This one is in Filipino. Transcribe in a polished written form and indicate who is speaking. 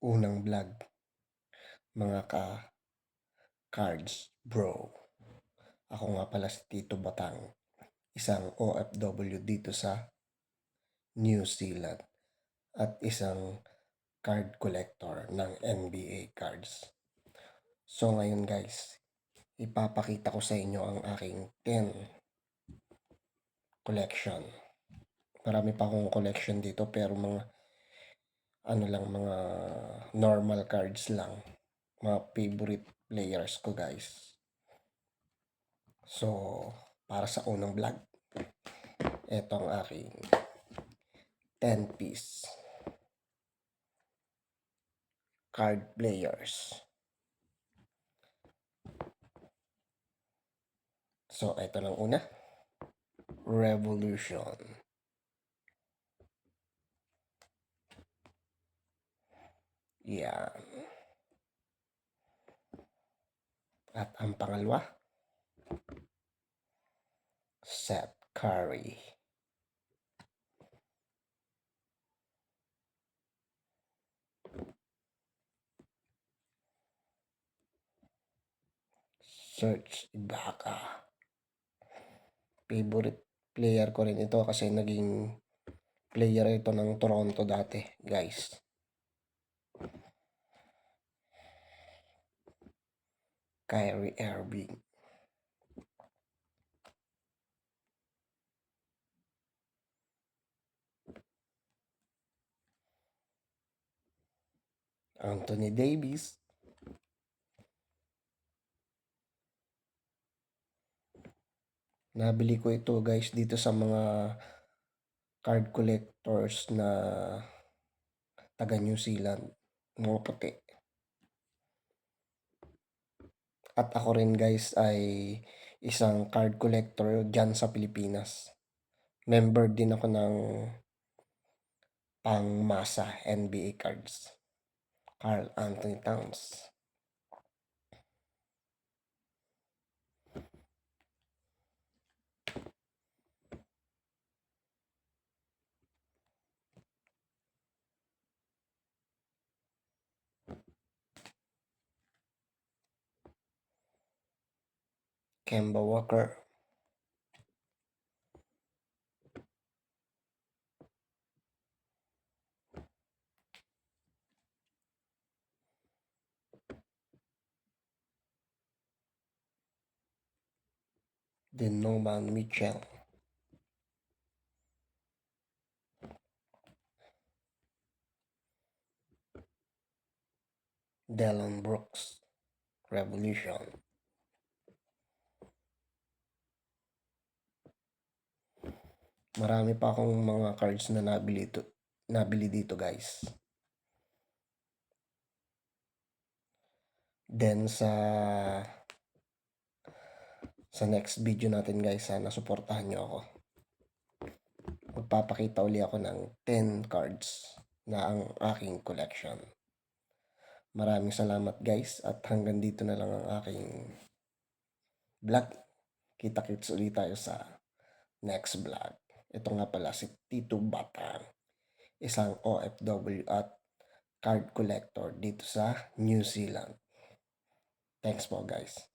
Speaker 1: unang vlog, mga ka-cards bro. Ako nga pala si Tito Batang, isang OFW dito sa New Zealand at isang card collector ng NBA cards. So ngayon guys, ipapakita ko sa inyo ang aking 10 collection. Marami pa akong collection dito pero mga mga normal cards lang. Mga favorite players ko guys. So, para sa unang vlog, ito ang aking 10-piece card players. So, ito lang una. Revolution. Yan. At ang pangalawa, Seth Curry. Serge Ibaka. Favorite player ko rin ito kasi naging player ito ng Toronto dati, guys. Kyrie Irving. Anthony Davis. Nabili ko ito guys dito sa mga card collectors na taga New Zealand. Mga puti. At ako rin guys ay isang card collector dyan sa Pilipinas. Member din ako ng pangmasa NBA cards. Karl Anthony Towns. Kemba Walker. Donovan Mitchell. Dillon Brooks. Revolution. Marami pa akong mga cards na nabili dito guys. Then sa next video natin guys, sana suportahan nyo ako. Magpapakita uli ako ng 10 cards na ang aking collection. Maraming salamat guys at hanggang dito na lang ang aking vlog. Kita-kits ulit tayo sa next vlog. Ito nga pala si Tito Batang, isang OFW at card collector dito sa New Zealand. Thanks po guys.